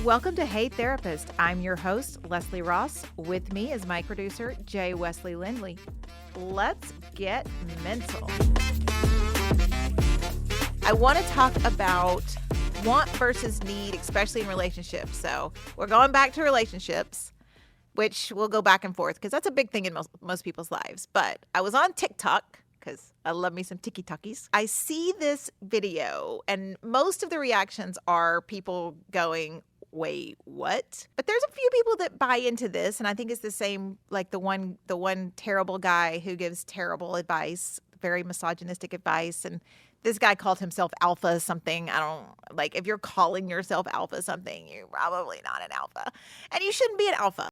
Welcome to Hey Therapist. I'm your host, Leslie Ross. With me is my producer, Jay Wesley Lindley. Let's get mental. I want to talk about want versus need, especially in relationships. So we're going back to relationships, which we'll go back and forth because that's a big thing in most people's lives. But I was on TikTok because I love me some tiki-takis. I see this video and most of the reactions are people going, wait, what? But there's a few people that buy into this, and I think it's the same, like the one terrible guy who gives terrible advice, very misogynistic advice, and this guy called himself alpha something. I don't, like, if you're calling yourself alpha something, you're probably not an alpha, and you shouldn't be an alpha.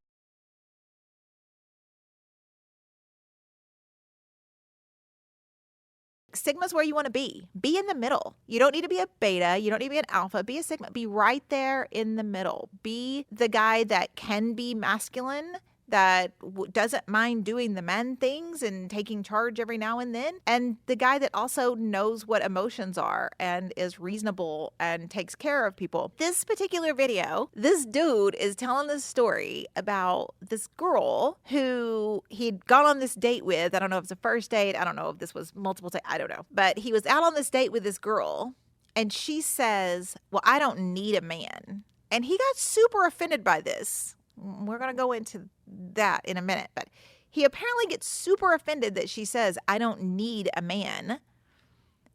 Sigma's where you want to be. Be in the middle. You don't need to be a beta. You don't need to be an alpha. Be a sigma. Be right there in the middle. Be the guy that can be masculine, that doesn't mind doing the man things and taking charge every now and then. And the guy that also knows what emotions are and is reasonable and takes care of people. This particular video, this dude is telling this story about this girl who he'd gone on this date with. I don't know if it's a first date. I don't know if this was multiple dates. I don't know. But he was out on this date with this girl and she says, well, I don't need a man. And he got super offended by this. We're going to go into that in a minute, but he apparently gets super offended that she says, I don't need a man.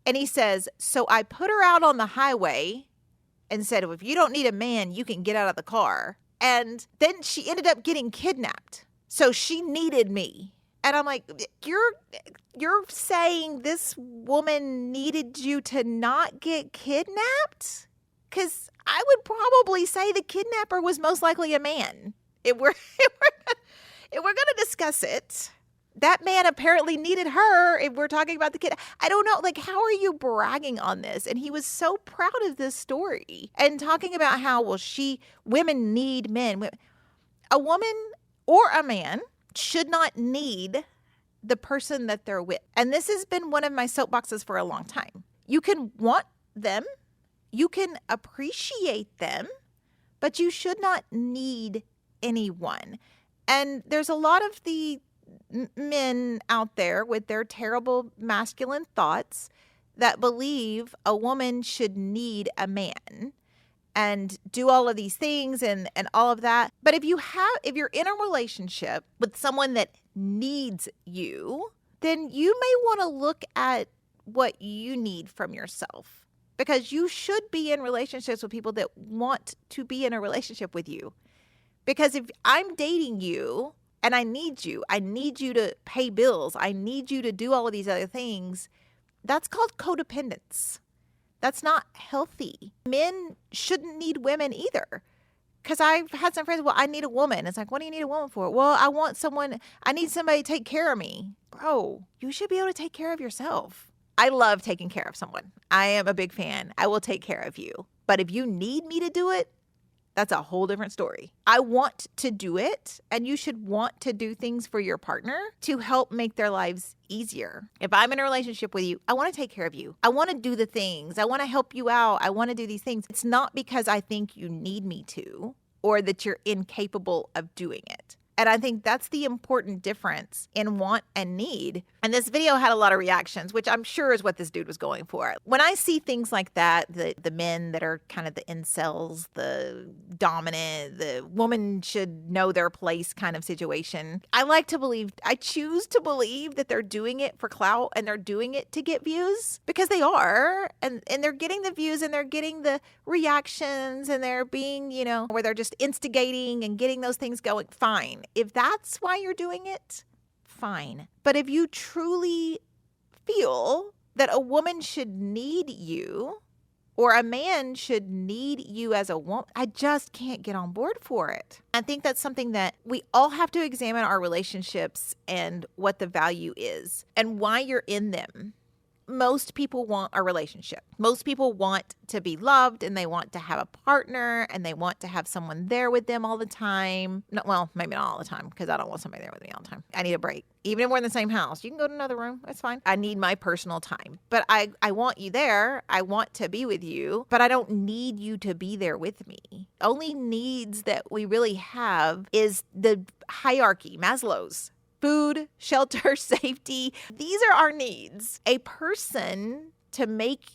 And he says, so I put her out on the highway and said, well, if you don't need a man, you can get out of the car. And then she ended up getting kidnapped. So she needed me. And I'm like, you're saying this woman needed you to not get kidnapped? Because I would probably say the kidnapper was most likely a man. If we're going to discuss it, that man apparently needed her. If we're talking about the kid, I don't know. Like, how are you bragging on this? And he was so proud of this story and talking about how, well, women need men. A woman or a man should not need the person that they're with. And this has been one of my soapboxes for a long time. You can want them. You can appreciate them, but you should not need anyone. And there's a lot of the men out there with their terrible masculine thoughts that believe a woman should need a man and do all of these things and all of that. But if you're in a relationship with someone that needs you, then you may want to look at what you need from yourself. Because you should be in relationships with people that want to be in a relationship with you. Because if I'm dating you and I need you to pay bills, I need you to do all of these other things, that's called codependence. That's not healthy. Men shouldn't need women either. Because I've had some friends, well, I need a woman. It's like, what do you need a woman for? Well, I need somebody to take care of me. Bro, you should be able to take care of yourself. I love taking care of someone. I am a big fan. I will take care of you. But if you need me to do it, that's a whole different story. I want to do it, and you should want to do things for your partner to help make their lives easier. If I'm in a relationship with you, I want to take care of you. I want to do the things. I want to help you out. I want to do these things. It's not because I think you need me to or that you're incapable of doing it. And I think that's the important difference in want and need. And this video had a lot of reactions, which I'm sure is what this dude was going for. When I see things like that, the men that are kind of the incels, the dominant, the woman should know their place kind of situation, I choose to believe that they're doing it for clout and they're doing it to get views because they are. And they're getting the views and they're getting the reactions and they're being, where they're just instigating and getting those things going. Fine. If that's why you're doing it, fine. But if you truly feel that a woman should need you or a man should need you as a woman, I just can't get on board for it. I think that's something that we all have to examine our relationships and what the value is and why you're in them. most people want a relationship. Most people want to be loved, and they want to have a partner, and they want to have someone there with them all the time. No, well, maybe not all the time, because I don't want somebody there with me all the time. I need a break. Even if we're in the same house, you can go to another room. That's fine. I need my personal time. But I want you there. I want to be with you, but I don't need you to be there with me. Only needs that we really have is the hierarchy, Maslow's. Food, shelter, safety. These are our needs. A person to make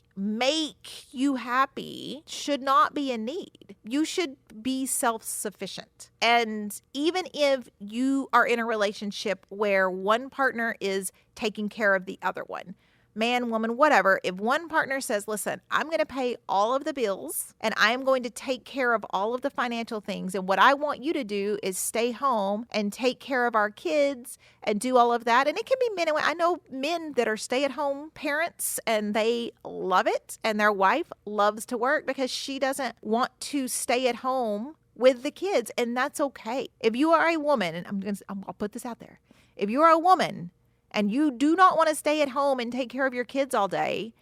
you happy should not be a need. You should be self-sufficient. And even if you are in a relationship where one partner is taking care of the other one, man, woman, whatever, if one partner says, listen, I'm going to pay all of the bills and I'm going to take care of all of the financial things. And what I want you to do is stay home and take care of our kids and do all of that. And it can be men and women. I know men that are stay-at-home parents and they love it. And their wife loves to work because she doesn't want to stay at home with the kids. And that's okay. If you are a woman, and I'll put this out there. If you are a woman and you do not want to stay at home and take care of your kids all day,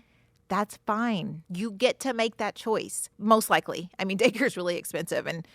that's fine. You get to make that choice, most likely. I mean, daycare is really expensive. And,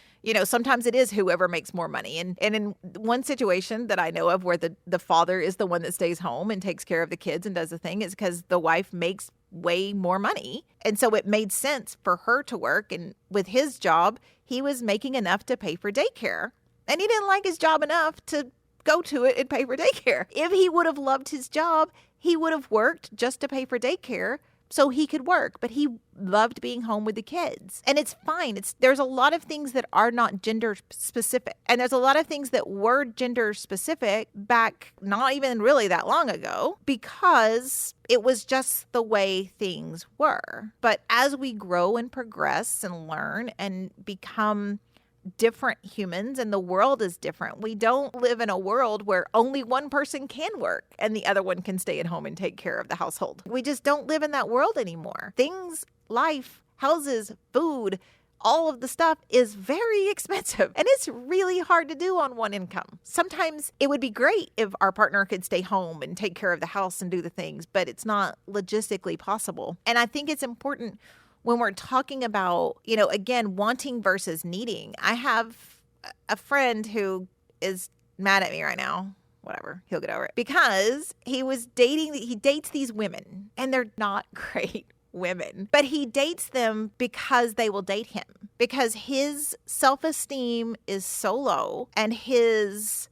sometimes it is whoever makes more money. And in one situation that I know of where the father is the one that stays home and takes care of the kids and does the thing is because the wife makes way more money. And so it made sense for her to work. And with his job, he was making enough to pay for daycare. And he didn't like his job enough to go to it and pay for daycare. If he would have loved his job, he would have worked just to pay for daycare so he could work. But he loved being home with the kids. And it's fine. There's a lot of things that are not gender specific. And there's a lot of things that were gender specific back not even really that long ago because it was just the way things were. But as we grow and progress and learn and become different humans and the world is different. We don't live in a world where only one person can work and the other one can stay at home and take care of the household. We just don't live in that world anymore. Things, life, houses, food, all of the stuff is very expensive and it's really hard to do on one income. Sometimes it would be great if our partner could stay home and take care of the house and do the things, but it's not logistically possible. And I think it's important when we're talking about, again, wanting versus needing. I have a friend who is mad at me right now. Whatever, he'll get over it. Because he dates these women and they're not great women, but he dates them because they will date him. Because his self-esteem is so low and his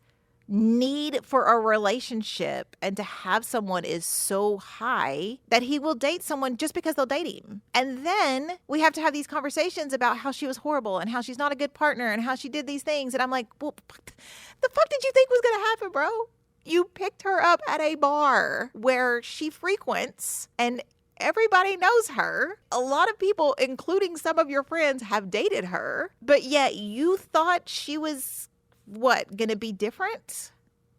need for a relationship and to have someone is so high that he will date someone just because they'll date him. And then we have to have these conversations about how she was horrible and how she's not a good partner and how she did these things. And I'm like, well, the fuck did you think was going to happen, bro? You picked her up at a bar where she frequents and everybody knows her. A lot of people, including some of your friends, have dated her, but yet you thought she was going to be different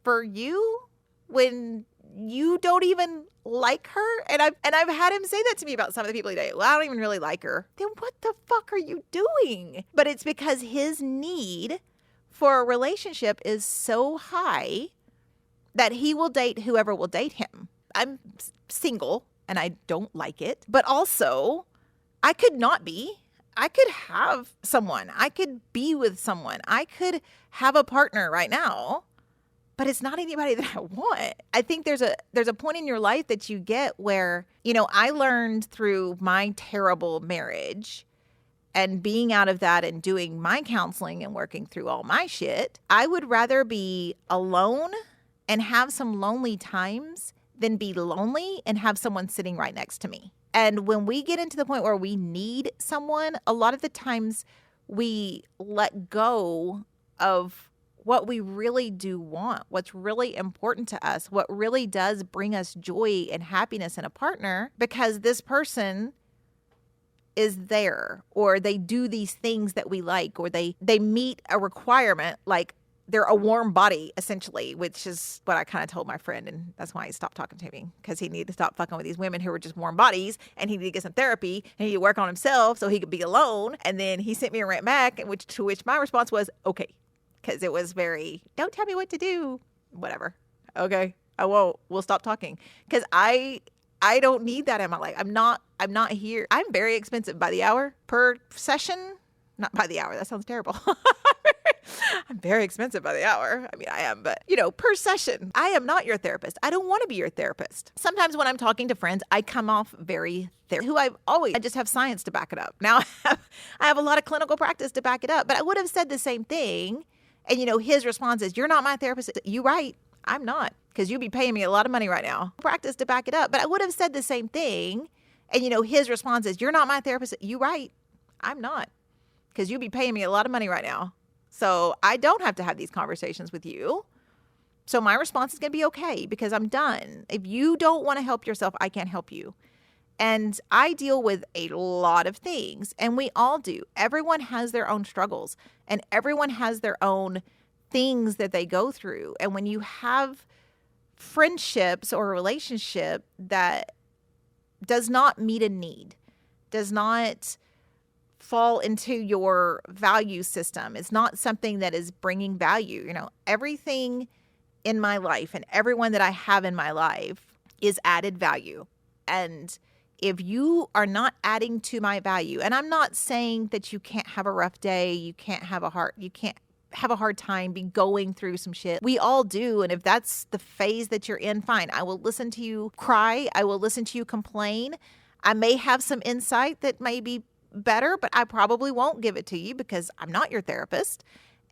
for you when you don't even like her? And I've had him say that to me about some of the people he dated. Well, I don't even really like her. Then what the fuck are you doing? But it's because his need for a relationship is so high that he will date whoever will date him. I'm single and I don't like it, but also I could not be. I could have someone. I could be with someone. I could have a partner right now, but it's not anybody that I want. I think there's a point in your life that you get where, I learned through my terrible marriage and being out of that and doing my counseling and working through all my shit. I would rather be alone and have some lonely times than be lonely and have someone sitting right next to me. And when we get into the point where we need someone, a lot of the times we let go of what we really do want, what's really important to us, what really does bring us joy and happiness in a partner, because this person is there, or they do these things that we like, or they meet a requirement like they're a warm body, essentially, which is what I kind of told my friend. And that's why he stopped talking to me, because he needed to stop fucking with these women who were just warm bodies. And he needed to get some therapy and he needed to work on himself so he could be alone. And then he sent me a rant back, to which my response was, okay. Because it was very, don't tell me what to do. Whatever. Okay, I won't. We'll stop talking. Because I I don't need that in my life. I'm not here. I'm very expensive by the hour per session. Not by the hour. That sounds terrible. I'm very expensive by the hour. I mean, I am, but per session. I am not your therapist. I don't want to be your therapist. Sometimes when I'm talking to friends, I come off very I just have science to back it up. Now I have a lot of clinical practice to back it up, but I would have said the same thing. And his response is, "You're not my therapist." You right. I'm not, because you'd be paying me a lot of money right now. Practice to back it up. But I would have said the same thing. And his response is, "You're not my therapist." You right. I'm not, because you'd be paying me a lot of money right now. So I don't have to have these conversations with you. So my response is going to be okay, because I'm done. If you don't want to help yourself, I can't help you. And I deal with a lot of things, and we all do. Everyone has their own struggles, and everyone has their own things that they go through. And when you have friendships or a relationship that does not meet a need, does not fall into your value system, it's not something that is bringing value. Everything in my life and everyone that I have in my life is added value. And if you are not adding to my value, and I'm not saying that you can't have a rough day, you can't have a hard time, be going through some shit. We all do. And if that's the phase that you're in, fine. I will listen to you cry. I will listen to you complain. I may have some insight that may be better, but I probably won't give it to you because I'm not your therapist.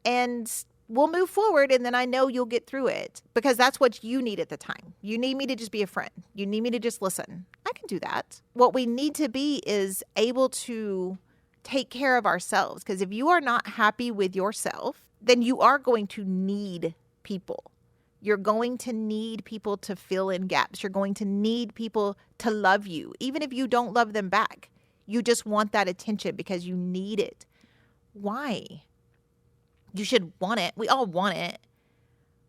And we'll move forward, and then I know you'll get through it, because that's what you need at the time. You need me to just be a friend. You need me to just listen. I can do that. What we need to be is able to take care of ourselves, because if you are not happy with yourself, then you are going to need people. You're going to need people to fill in gaps. You're going to need people to love you, even if you don't love them back. You just want that attention because you need it. Why? You should want it. We all want it.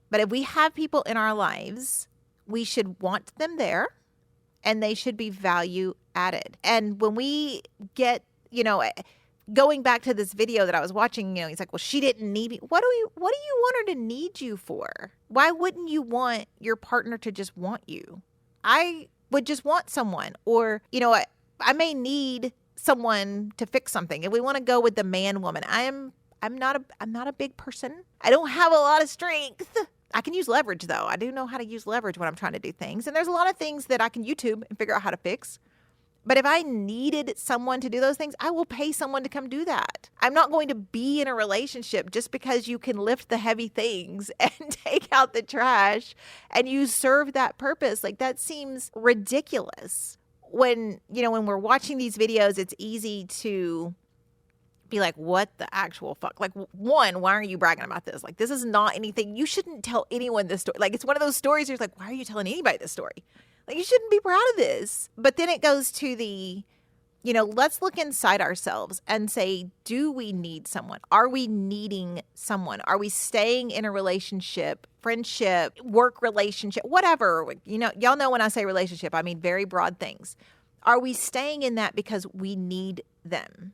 But if we have people in our lives, we should want them there, and they should be value added. And when we get, going back to this video that I was watching, he's like, well, she didn't need me. What do you want her to need you for? Why wouldn't you want your partner to just want you? I would just want someone, or, I may need someone to fix something. If we want to go with the man woman, I'm not a big person. I don't have a lot of strength. I can use leverage, though. I do know how to use leverage when I'm trying to do things. And there's a lot of things that I can YouTube and figure out how to fix. But if I needed someone to do those things, I will pay someone to come do that. I'm not going to be in a relationship just because you can lift the heavy things and take out the trash and you serve that purpose. Like, that seems ridiculous. When we're watching these videos, it's easy to be like, what the actual fuck? Like, one, why are you bragging about this? Like, this is not anything. You shouldn't tell anyone this story. Like, it's one of those stories where it's like, why are you telling anybody this story? Like, you shouldn't be proud of this. But then it goes to the, let's look inside ourselves and say, do we need someone? Are we needing someone? Are we staying in a relationship, friendship, work relationship, whatever? Y'all know when I say relationship, I mean very broad things. Are we staying in that because we need them?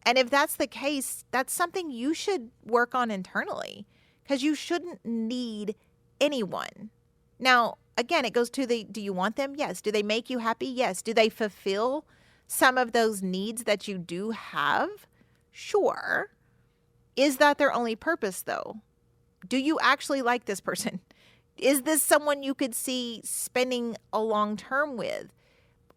And if that's the case, that's something you should work on internally, because you shouldn't need anyone. Now, again, it goes to do you want them? Yes. Do they make you happy? Yes. Do they fulfill some of those needs that you do have? Sure. Is that their only purpose, though? Do you actually like this person? Is this someone you could see spending a long term with?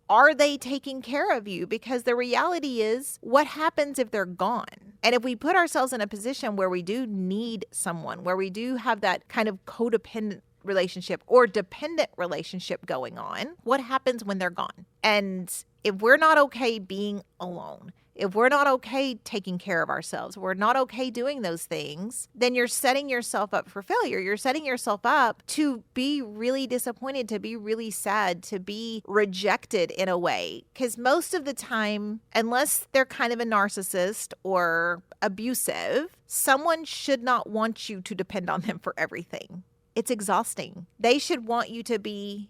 Are they taking care of you? Because the reality is, what happens if they're gone? And if we put ourselves in a position where we do need someone, where we do have that kind of codependent relationship or dependent relationship going on, what happens when they're gone? And if we're not okay being alone, if we're not okay taking care of ourselves, we're not okay doing those things, then you're setting yourself up for failure. You're setting yourself up to be really disappointed, to be really sad, to be rejected in a way. Because most of the time, unless they're kind of a narcissist or abusive, someone should not want you to depend on them for everything. It's exhausting. They should want you to be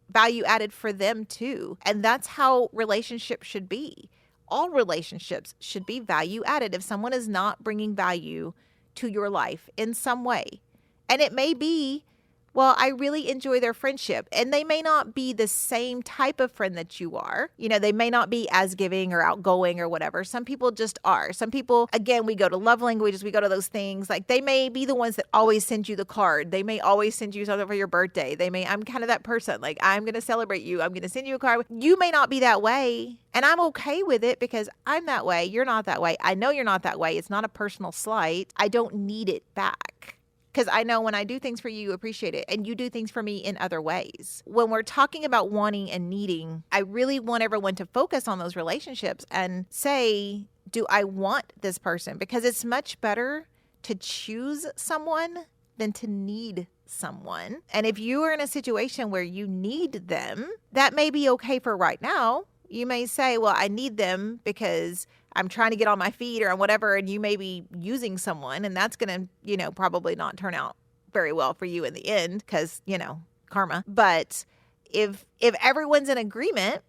value added for them too. And that's how relationships should be. All relationships should be value added. If someone is not bringing value to your life in some way, and it may be Well, I really enjoy their friendship. And they may not be the same type of friend that you are. They may not be as giving or outgoing or whatever. Some people just are. Some people, again, we go to love languages, we go to those things. Like they may be the ones that always send you the card. They may always send you something for your birthday. I'm kind of that person. Like, I'm going to celebrate you. I'm going to send you a card. You may not be that way. And I'm okay with it because I'm that way. You're not that way. I know you're not that way. It's not a personal slight. I don't need it back. Because I know when I do things for you, you appreciate it. And you do things for me in other ways. When we're talking about wanting and needing, I really want everyone to focus on those relationships and say, do I want this person? Because it's much better to choose someone than to need someone. And if you are in a situation where you need them, that may be okay for right now. You may say, well, I need them because I'm trying to get on my feet or whatever, and you may be using someone, and that's going to, probably not turn out very well for you in the end because, karma. But if everyone's in agreement,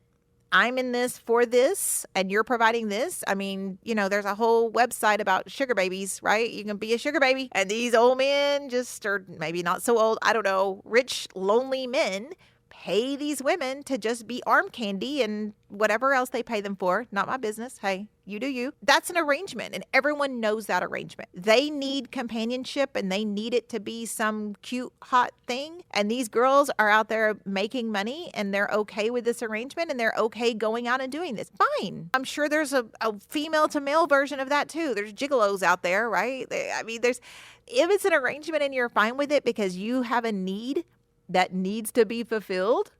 I'm in this for this, and you're providing this. I mean, there's a whole website about sugar babies, right? You can be a sugar baby, and these old men or maybe not so old, I don't know, rich, lonely men pay these women to just be arm candy and whatever else they pay them for. Not my business. Hey, you do you. That's an arrangement, and everyone knows that arrangement. They need companionship, and they need it to be some cute, hot thing. And these girls are out there making money, and they're okay with this arrangement, and they're okay going out and doing this. Fine. I'm sure there's a female to male version of that too. There's gigolos out there, right? If it's an arrangement and you're fine with it because you have a need that needs to be fulfilled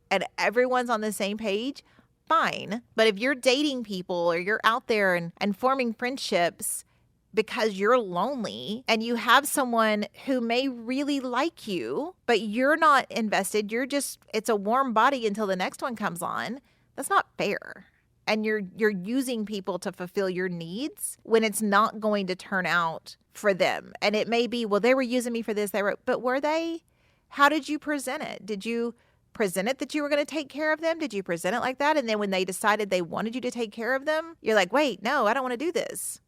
and everyone's on the same page, fine. But if you're dating people or you're out there and forming friendships because you're lonely and you have someone who may really like you, but you're not invested, it's a warm body until the next one comes on, that's not fair. And you're using people to fulfill your needs when it's not going to turn out for them. And it may be, well, they were using me for this, but were they? How did you present it? Did you present it that you were going to take care of them? Did you present it like that? And then when they decided they wanted you to take care of them, you're like, wait, no, I don't want to do this.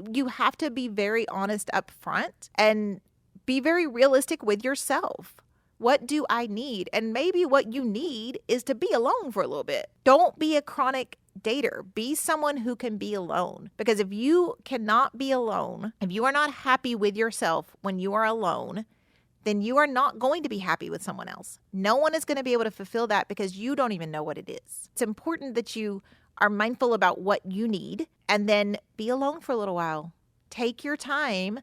You have to be very honest up front and be very realistic with yourself. What do I need? And maybe what you need is to be alone for a little bit. Don't be a chronic dater. Be someone who can be alone. Because if you cannot be alone, if you are not happy with yourself when you are alone, then you are not going to be happy with someone else. No one is going to be able to fulfill that because you don't even know what it is. It's important that you are mindful about what you need and then be alone for a little while. Take your time,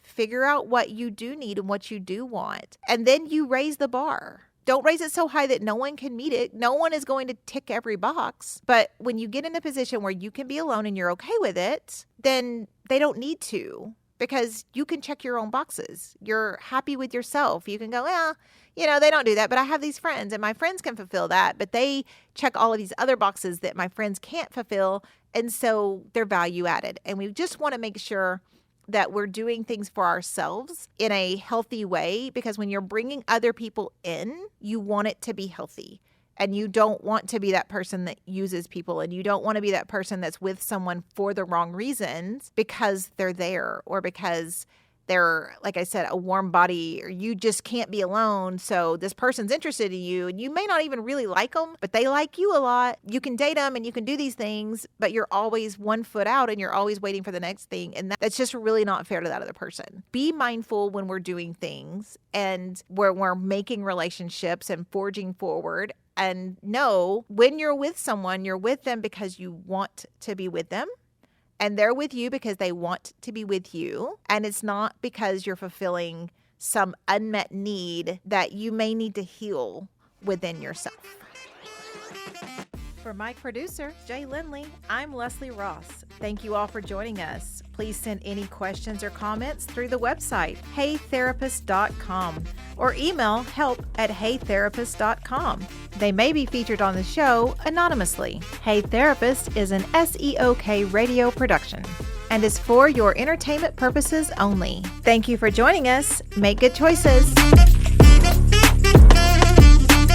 figure out what you do need and what you do want, and then you raise the bar. Don't raise it so high that no one can meet it. No one is going to tick every box. But when you get in a position where you can be alone and you're okay with it, then they don't need to. Because you can check your own boxes. You're happy with yourself. You can go, well, they don't do that, but I have these friends and my friends can fulfill that, but they check all of these other boxes that my friends can't fulfill. And so they're value added. And we just want to make sure that we're doing things for ourselves in a healthy way, because when you're bringing other people in, you want it to be healthy. And you don't want to be that person that uses people, and you don't want to be that person that's with someone for the wrong reasons because they're there or because they're, like I said, a warm body, or you just can't be alone. So this person's interested in you and you may not even really like them, but they like you a lot. You can date them and you can do these things, but you're always one foot out and you're always waiting for the next thing. And that's just really not fair to that other person. Be mindful when we're doing things and where we're making relationships and forging forward. And know when you're with someone, you're with them because you want to be with them. And they're with you because they want to be with you. And it's not because you're fulfilling some unmet need that you may need to heal within yourself. For my producer, Jay Lindley, I'm Leslie Ross. Thank you all for joining us. Please send any questions or comments through the website, heytherapist.com, or email help@heytherapist.com. They may be featured on the show anonymously. Hey Therapist is an SEOK radio production and is for your entertainment purposes only. Thank you for joining us. Make good choices.